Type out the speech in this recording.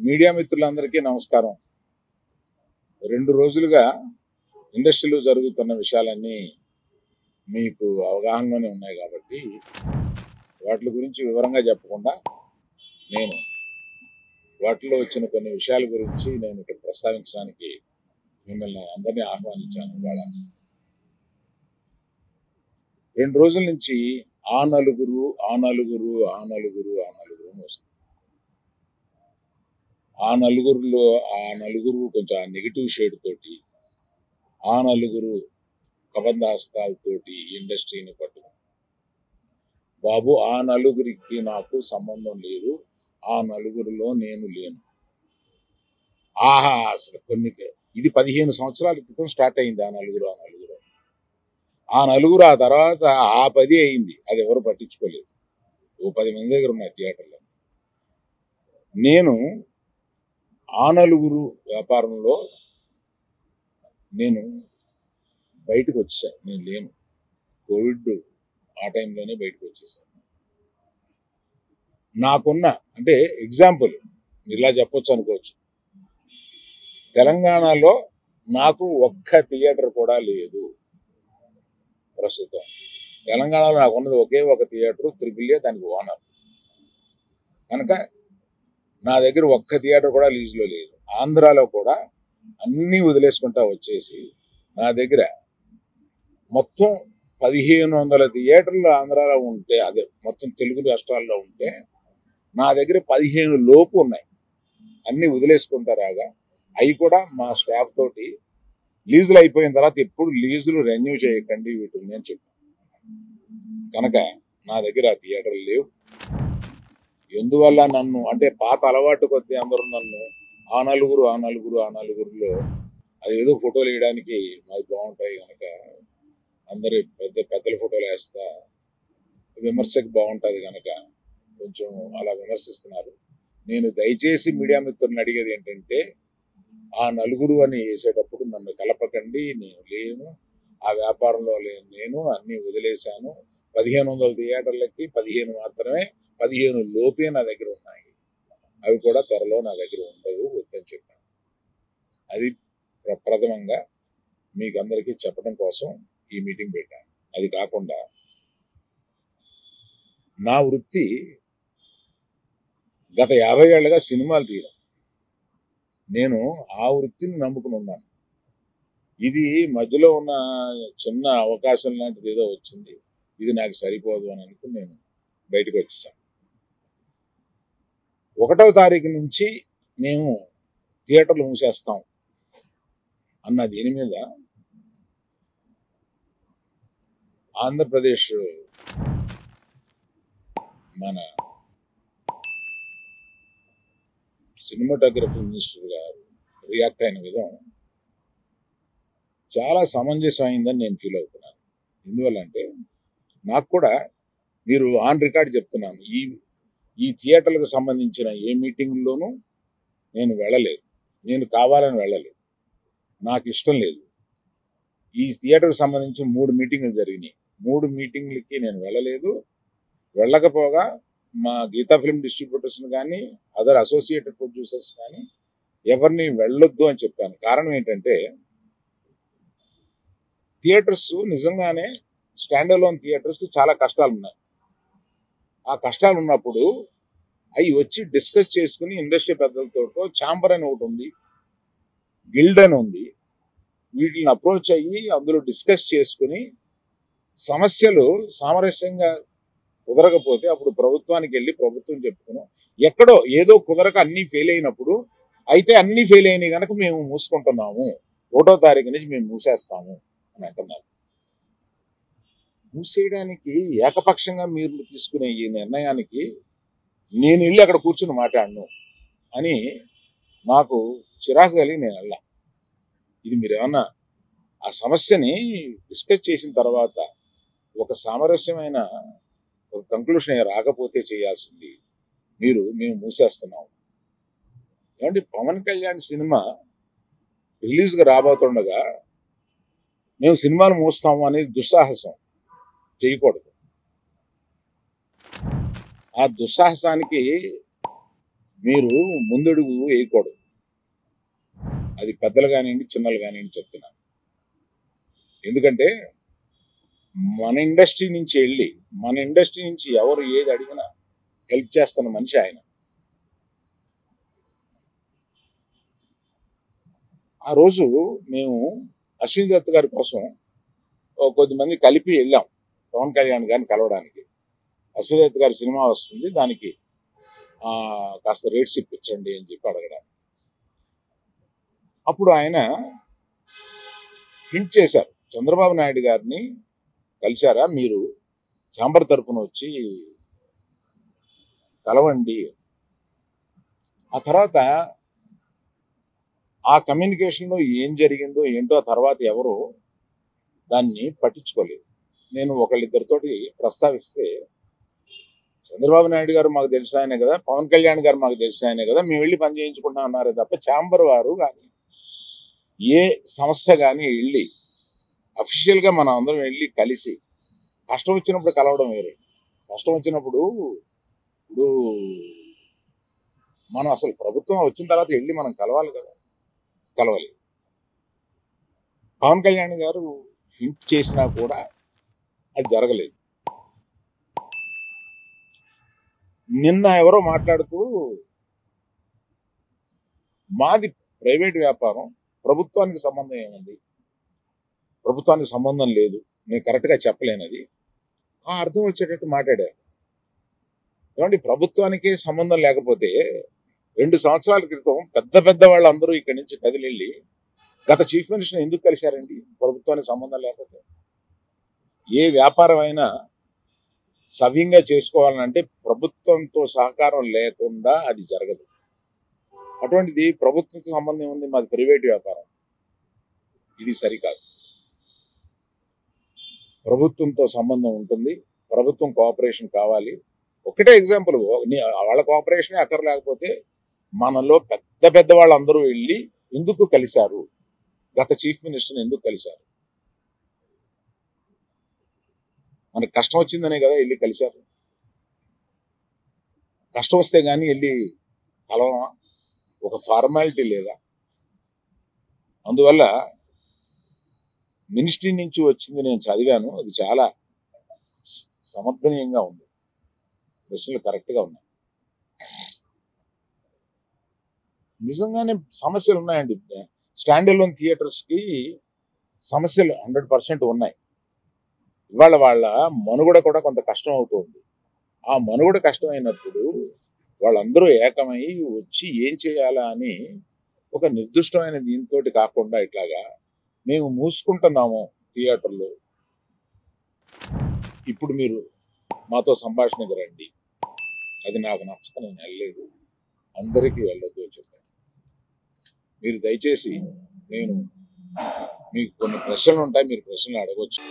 Media మిత్రులందరికీ నమస్కారం. 2 రోజులుగా ఇండస్ట్రీలో జరుగుతున్న విషయాలన్నీ మీకు అవగాహనలోనే ఉన్నాయి కాబట్టి వాటి గురించి వివరంగా చెప్పకుండా నేను వాటిలో వచ్చిన కొన్ని విషయాల గురించి నేను ఇక్కడ ప్రస్తావించడానికి మిమ్మల్ని అందరినీ ఆహ్వానించాను. ఇవాళ 2 రోజుల నుంచి ఆ నలుగురు అని వస్తుంది. ఆ నలుగురు కొంచెం నెగిటివ్ షేడ్ తోటి, ఆ నలుగురు కబంధాస్తాలతోటి ఇండస్ట్రీని పట్టుకు, బాబు ఆ నలుగురికి నాకు సంబంధం లేదు, ఆ నలుగురిలో నేను లేను. ఆహా, అసలు ఇది 15 సంవత్సరాల క్రితం స్టార్ట్ అయింది. ఆ నలుగురు ఆ తర్వాత ఆ 10 అయింది. అది ఎవరు పట్టించుకోలేదు. ఓ 10 మంది దగ్గర ఉన్నాయి థియేటర్లో. నేను ఆ నలుగురు వ్యాపారంలో నేను బయటకు వచ్చేసాను. నేను లేను. కోవిడ్ ఆ టైంలోనే బయటకు వచ్చేసాను. నాకున్న అంటే ఎగ్జాంపుల్ ఇలా చెప్పొచ్చు అనుకోవచ్చు. తెలంగాణలో నాకు ఒక్క థియేటర్ కూడా లేదు ప్రస్తుతం. తెలంగాణలో నాకు ఉన్నది ఒకే ఒక థియేటర్, AAA, దానికి ఓనర్. కనుక నా దగ్గర ఒక్క థియేటర్ కూడా లీజులో లేదు. ఆంధ్రాలో కూడా అన్నీ వదిలేసుకుంటా వచ్చేసి నా దగ్గర మొత్తం 1500 థియేటర్లు ఆంధ్రాలో ఉంటే, అదే మొత్తం తెలుగు రాష్ట్రాల్లో ఉంటే నా దగ్గర 15 లోపు ఉన్నాయి. అన్ని వదిలేసుకుంటారాగా. అవి కూడా మా స్టాఫ్ తోటి లీజులు అయిపోయిన తర్వాత ఎప్పుడు లీజులు రెన్యూ చేయకండి వీటిని అని చెప్పాను. కనుక నా దగ్గర ఆ థియేటర్లు లేవు. ఎందువల్ల నన్ను అంటే పాత అలవాటు కొద్దీ అందరూ నన్ను ఆ నలుగురులో అదేదో ఫోటోలు వేయడానికి మాది బాగుంటాయి కనుక అందరి పెద్దల ఫోటోలు వేస్తా, విమర్శకు బాగుంటుంది కనుక కొంచెం అలా విమర్శిస్తున్నారు. నేను దయచేసి మీడియా మిత్రులను అడిగేది ఏంటంటే, ఆ నలుగురు అని వేసేటప్పుడు నన్ను కలపకండి. నేను లేను, ఆ వ్యాపారంలో లేను. నేను అన్ని వదిలేశాను. 1500 థియేటర్లకి 15 మాత్రమే, 15 లోపే నా దగ్గర ఉన్నాయి. అవి కూడా త్వరలో నా దగ్గర ఉండవు, వద్దని చెప్పాను. అది ప్రథమంగా మీకు అందరికీ చెప్పడం కోసం ఈ మీటింగ్ పెట్టాను. అది కాకుండా నా వృత్తి గత 50 ఏళ్ళుగా సినిమాలు తీయడం. నేను ఆ వృత్తిని నమ్ముకుని ఉన్నాను. ఇది మధ్యలో ఉన్న చిన్న అవకాశం లాంటిది ఏదో వచ్చింది, ఇది నాకు సరిపోదు అని అనుకుని నేను బయటకు వచ్చేసాను. 1వ తారీఖు నుంచి మేము థియేటర్లు మూసేస్తాం అన్న దీని మీద ఆంధ్రప్రదేశ్ మన సినిమాటోగ్రఫీ మినిస్టర్ గారు రియాక్ట్ అయిన విధం చాలా సమంజసం అయిందని నేను ఫీల్ అవుతున్నాను. ఎందువల్లంటే నాకు కూడా మీరు ఆన్ రికార్డ్ చెప్తున్నాను, ఈ థియేటర్లకు సంబంధించిన ఏ మీటింగ్లోనూ నేను వెళ్ళలేదు. నేను కావాలని వెళ్ళలేదు, నాకు ఇష్టం లేదు. ఈ థియేటర్కి సంబంధించి 3 మీటింగులు జరిగినాయి. 3 మీటింగ్లకి నేను వెళ్ళలేదు. వెళ్ళకపోగా మా గీతా ఫిల్మ్ డిస్ట్రిబ్యూటర్స్ని కానీ అదర్ అసోసియేటెడ్ ప్రొడ్యూసర్స్ కానీ ఎవరిని వెళ్ళొద్దు అని చెప్పాను. కారణం ఏంటంటే, థియేటర్స్ నిజంగానే స్టాండ్ అలోన్ థియేటర్స్ చాలా కష్టాలు ఉన్నాయి. ఆ కష్టాలు ఉన్నప్పుడు అవి వచ్చి డిస్కస్ చేసుకుని ఇండస్ట్రీ పెద్దలతో ఛాంబర్ అని ఒకటి ఉంది, గిల్డ్ అని ఉంది, వీటిని అప్రోచ్ అయ్యి అందులో డిస్కస్ చేసుకుని సమస్యలు సామరస్యంగా కుదరకపోతే అప్పుడు ప్రభుత్వానికి వెళ్ళి ప్రభుత్వం చెప్పుకుని ఎక్కడో ఏదో కుదరక అన్నీ ఫెయిల్ అయినప్పుడు, అయితే అన్నీ ఫెయిల్ అయినాయి కనుక మేము మూసుకుంటున్నాము, 1వ తారీఖు నుంచి మేము మూసేస్తాము అని అంటున్నారు. మూసేయడానికి ఏకపక్షంగా మీరు తీసుకునే ఈ నిర్ణయానికి నేను వెళ్ళి అక్కడ కూర్చుని మాట్లాడను అని నాకు చిరాకు కలిగి నేను వెళ్ళా. ఇది మీరు ఏమన్నా ఆ సమస్యని డిస్కస్ చేసిన తర్వాత ఒక సామరస్యమైన ఒక కంక్లూషన్ రాకపోతే చేయాల్సింది మేము మూసేస్తున్నాం. ఏమంటే పవన్ కళ్యాణ్ సినిమా రిలీజ్గా రాబోతుండగా మేము సినిమాలు మూస్తాము అనేది దుస్సాహసం చేయకూడదు. ఆ దుస్సాహసానికి మీరు ముందడుగు వేయకూడదు. అది పెద్దలు కానివ్వండి, చిన్నలు కానివ్వండి చెప్తున్నాను. ఎందుకంటే మన ఇండస్ట్రీ నుంచి ఎవరు ఏది అడిగినా హెల్ప్ చేస్తున్న మనిషి ఆయన. ఆ రోజు మేము అశ్విని దత్ గారి కోసం కొద్దిమంది కలిపి వెళ్ళాం పవన్ కళ్యాణ్ గారిని కలవడానికి. అశ్విని దత్ గారి సినిమా వస్తుంది, దానికి కాస్త రేట్స్ ఇప్పించండి అని చెప్పి అడగడానికి. అప్పుడు ఆయన హింట్ చేశారు, చంద్రబాబు నాయుడు గారిని కలిశారా, మీరు ఛాంబర్ తరపున వచ్చి కలవండి. ఆ తర్వాత ఆ కమ్యూనికేషన్లో ఏం జరిగిందో ఏంటో ఆ తర్వాత ఎవరు దాన్ని పట్టించుకోలేదు. నేను ఒకళ్ళిద్దరితోటి ప్రస్తావిస్తే, చంద్రబాబు నాయుడు గారు మాకు తెలిసిన ఆయనే కదా, పవన్ కళ్యాణ్ గారు మాకు తెలిసిన ఆయనే కదా, మేము వెళ్ళి పని చేయించుకుంటాం అన్నారే తప్ప ఛాంబర్ వారు కానీ ఏ సంస్థ కానీ వెళ్ళి అఫీషియల్గా మనం అందరం వెళ్ళి కలిసి కష్టం వచ్చినప్పుడు కలవడం వేరే. కష్టం వచ్చినప్పుడు ఇప్పుడు మనం అసలు ప్రభుత్వం వచ్చిన తర్వాత వెళ్ళి మనం కలవాలి కదా, కలవాలి. పవన్ కళ్యాణ్ గారు హింట్ చేసినా కూడా అది జరగలేదు. నిన్న ఎవరో మాట్లాడుతూ, మాది ప్రైవేట్ వ్యాపారం, ప్రభుత్వానికి సంబంధం ఏముంది, ప్రభుత్వానికి సంబంధం లేదు, నేను కరెక్ట్గా చెప్పలేనది, ఆ అర్థం వచ్చేటట్టు మాట్లాడారు. ఏమండి, ప్రభుత్వానికి సంబంధం లేకపోతే 2 సంవత్సరాల క్రితం పెద్ద వాళ్ళందరూ ఇక్కడి నుంచి కదిలిళ్ళి గత చీఫ్ మినిస్టర్ ఎందుకు కలిశారండి? ప్రభుత్వానికి సంబంధం లేకపోతే. ఏ వ్యాపారం అయినా సవ్యంగా చేసుకోవాలంటే ప్రభుత్వంతో సహకారం లేకుండా అది జరగదు. అటువంటిది ప్రభుత్వంతో సంబంధం ఉంది, మాది ప్రైవేట్ వ్యాపారం, ఇది సరికాదు. ప్రభుత్వంతో సంబంధం ఉంటుంది, ప్రభుత్వం కోఆపరేషన్ కావాలి. ఒకటే ఎగ్జాంపుల్, వాళ్ళ కోఆపరేషనే అక్కర్లేకపోతే మనలో పెద్ద వాళ్ళందరూ వెళ్ళి ఎందుకు కలిశారు, గత చీఫ్ మినిస్టర్ని ఎందుకు కలిశారు? మనకు కష్టం వచ్చిందనే కదా వెళ్ళి కలిశారు. కష్టం వస్తే కానీ వెళ్ళి కలవమా? ఒక ఫార్మాలిటీ లేదా? అందువల్ల మినిస్ట్రీ నుంచి వచ్చింది నేను చదివాను, అది చాలా సమర్థనీయంగా ఉంది, ప్రశ్నలు కరెక్ట్గా ఉన్నాయి. నిజంగానే సమస్యలు ఉన్నాయండి. స్టాండ్ అలోన్ థియేటర్స్కి సమస్యలు 100% ఉన్నాయి. ఇవాళ వాళ్ళ మనుగడ కూడా కొంత కష్టం అవుతుంది. ఆ మనుగడ కష్టమైనప్పుడు వాళ్ళందరూ ఏకమై వచ్చి ఏం చేయాలా అని ఒక నిర్దిష్టమైన దీంతో కాకుండా ఇట్లాగా మేము మూసుకుంటున్నాము థియేటర్లో, ఇప్పుడు మీరు మాతో సంభాషణకు రండి, అది నాకు నచ్చక నేను వెళ్ళలేదు, అందరికీ వెళ్ళొద్దు అని చెప్పాను. మీరు దయచేసి, నేను మీకు కొన్ని ప్రశ్నలు ఉంటాయి, మీరు ప్రశ్నలు అడగవచ్చు.